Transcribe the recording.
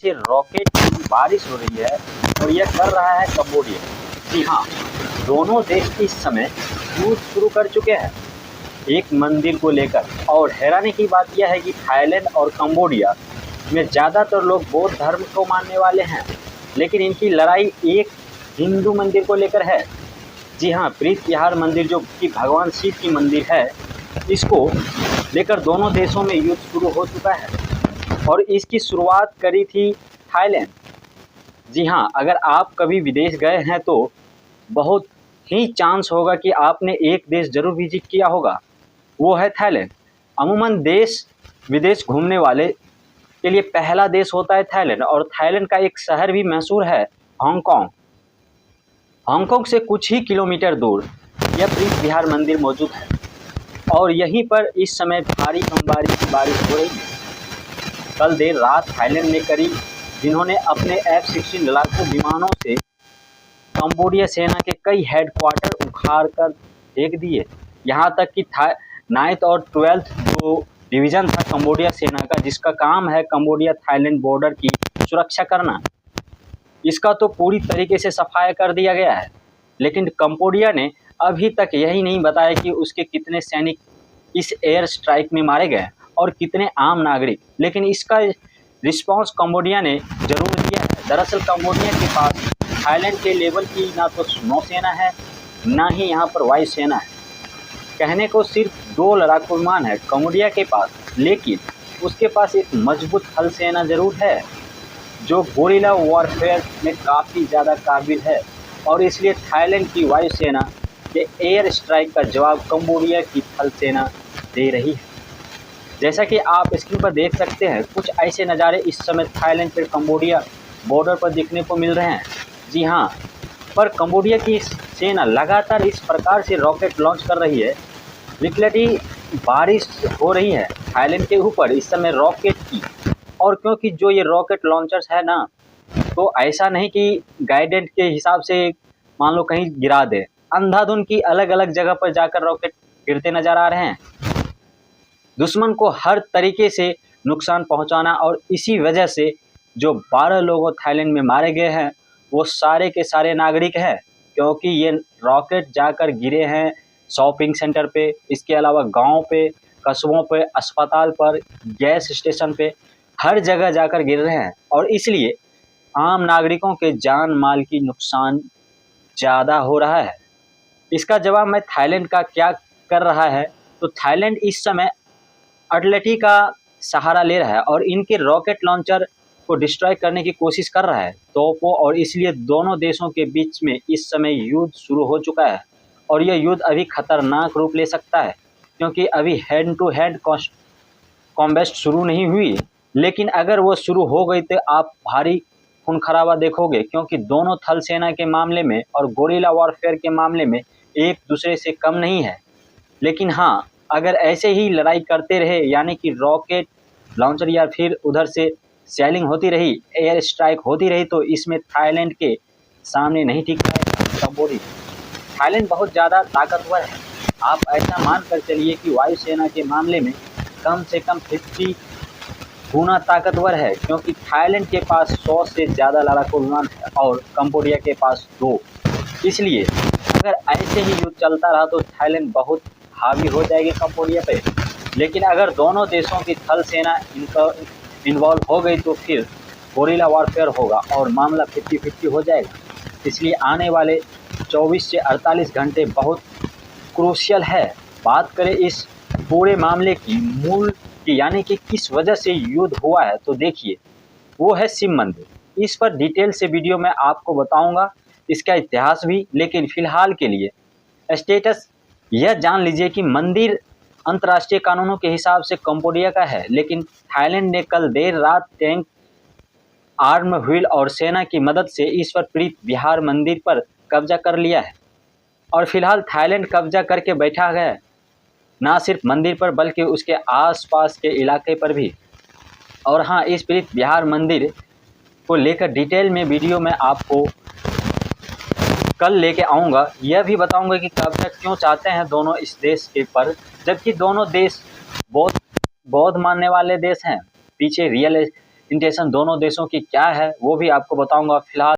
से रॉकेट की बारिश हो रही है और यह कर रहा है कंबोडिया। जी हाँ, दोनों देश इस समय युद्ध शुरू कर चुके हैं एक मंदिर को लेकर। और हैरानी की बात यह है कि थाईलैंड और कंबोडिया में ज़्यादातर लोग बौद्ध धर्म को मानने वाले हैं, लेकिन इनकी लड़ाई एक हिंदू मंदिर को लेकर है। जी हाँ, प्रीत विहार मंदिर जो कि भगवान शिव की मंदिर है, इसको लेकर दोनों देशों में युद्ध शुरू हो चुका है और इसकी शुरुआत करी थी थाईलैंड। जी हाँ, अगर आप कभी विदेश गए हैं तो बहुत ही चांस होगा कि आपने एक देश ज़रूर विजिट किया होगा, वो है थाईलैंड। अमूमन देश विदेश घूमने वाले के लिए पहला देश होता है थाईलैंड, और थाईलैंड का एक शहर भी मशहूर है, हांगकांग। हांगकांग से कुछ ही किलोमीटर दूर यह प्रीत विहार मंदिर मौजूद है और यहीं पर इस समय भारी बमबारी की बारिश हो रही है। कल देर रात थाईलैंड ने करीब जिन्होंने अपने F-16 लड़ाकू विमानों से कंबोडिया सेना के कई हेडक्वार्टर उखाड़ कर फेंक दिए। यहाँ तक कि 9th और 12th जो डिवीज़न था कंबोडिया सेना का, जिसका काम है कंबोडिया थाईलैंड बॉर्डर की सुरक्षा करना, इसका तो पूरी तरीके से सफाया कर दिया गया है। लेकिन कंबोडिया ने अभी तक यही नहीं बताया कि उसके कितने सैनिक इस एयर स्ट्राइक में मारे गए और कितने आम नागरिक, लेकिन इसका रिस्पांस कंबोडिया ने जरूर दिया है। दरअसल कंबोडिया के पास थाईलैंड के लेवल की ना तो नौसेना है, ना ही यहाँ पर वायुसेना है। कहने को सिर्फ 2 लड़ाकू विमान है कंबोडिया के पास, लेकिन उसके पास एक मजबूत थल सेना जरूर है जो गोरिल्ला वॉरफेयर में काफ़ी ज़्यादा काबिल है, और इसलिए थाईलैंड की वायुसेना के एयर स्ट्राइक का जवाब कंबोडिया की थल सेना दे रही है। जैसा कि आप स्क्रीन पर देख सकते हैं, कुछ ऐसे नज़ारे इस समय थाईलैंड पर कंबोडिया बॉर्डर पर देखने को मिल रहे हैं। जी हाँ, पर कंबोडिया की सेना लगातार इस प्रकार से रॉकेट लॉन्च कर रही है, लिटरली बारिश हो रही है थाईलैंड के ऊपर इस समय रॉकेट की। और क्योंकि जो ये रॉकेट लॉन्चर्स है ना, तो ऐसा नहीं कि गाइडेंस के हिसाब से मान लो कहीं गिरा दे, अंधाधुंध की अलग अलग जगह पर जाकर रॉकेट गिरते नज़र आ रहे हैं। दुश्मन को हर तरीके से नुकसान पहुंचाना, और इसी वजह से जो 12 लोग थाईलैंड में मारे गए हैं वो सारे के सारे नागरिक हैं, क्योंकि ये रॉकेट जाकर गिरे हैं शॉपिंग सेंटर पे, इसके अलावा गांव पे, कस्बों पे, अस्पताल पर, गैस स्टेशन पे, हर जगह जाकर गिर रहे हैं। और इसलिए आम नागरिकों के जान माल की नुकसान ज़्यादा हो रहा है। इसका जवाब मैं थाईलैंड का क्या कर रहा है, तो थाईलैंड इस समय अटलटी का सहारा ले रहा है और इनके रॉकेट लॉन्चर को डिस्ट्रॉय करने की कोशिश कर रहा है तोपों, और इसलिए दोनों देशों के बीच में इस समय युद्ध शुरू हो चुका है। और यह युद्ध अभी खतरनाक रूप ले सकता है, क्योंकि अभी हैंड टू हैंड कॉम्बैट शुरू नहीं हुई, लेकिन अगर वो शुरू हो गई तो आप भारी खून खराबा देखोगे, क्योंकि दोनों थल सेना के मामले में और गोरिल्ला वॉरफेयर के मामले में एक दूसरे से कम नहीं है। लेकिन हाँ, अगर ऐसे ही लड़ाई करते रहे, यानी कि रॉकेट लॉन्चर या फिर उधर से सेलिंग होती रही, एयर स्ट्राइक होती रही, तो इसमें थाईलैंड के सामने नहीं टिक पाएगा कंबोडिया। थाईलैंड बहुत ज़्यादा ताकतवर है। आप ऐसा मान कर चलिए कि वायुसेना के मामले में कम से कम 50 गुना ताकतवर है, क्योंकि थाईलैंड के पास 100 से ज़्यादा लड़ाकू विमान है और कंबोडिया के पास 2। इसलिए अगर ऐसे ही युद्ध चलता रहा तो थाईलैंड बहुत हावी हो जाएगी कंबोडिया पे। लेकिन अगर दोनों देशों की थल सेना इन्वॉल्व हो गई तो फिर गोरिल्ला वॉरफेयर होगा और मामला 50-50 हो जाएगा। इसलिए आने वाले 24 से 48 घंटे बहुत क्रूशियल है। बात करें इस पूरे मामले की मूल की, यानी कि किस वजह से युद्ध हुआ है, तो देखिए वो है शिव मंदिर। इस पर डिटेल से वीडियो में आपको बताऊंगा, इसका इतिहास भी। लेकिन फिलहाल के लिए स्टेटस यह जान लीजिए कि मंदिर अंतर्राष्ट्रीय कानूनों के हिसाब से कंबोडिया का है, लेकिन थाईलैंड ने कल देर रात टैंक, आर्म व्हील और सेना की मदद से ईश्वर प्रीत विहार मंदिर पर कब्जा कर लिया है। और फिलहाल थाईलैंड कब्जा करके बैठा है ना सिर्फ मंदिर पर, बल्कि उसके आसपास के इलाके पर भी। और हाँ, इस प्रीत विहार मंदिर को लेकर डिटेल में वीडियो में आपको कल लेके आऊँगा। यह भी बताऊँगा कि कब्जा क्यों चाहते हैं दोनों इस देश के पर, जबकि दोनों देश बौद्ध मानने वाले देश हैं। पीछे रियल इंटेंशन दोनों देशों की क्या है वो भी आपको बताऊंगा। फिलहाल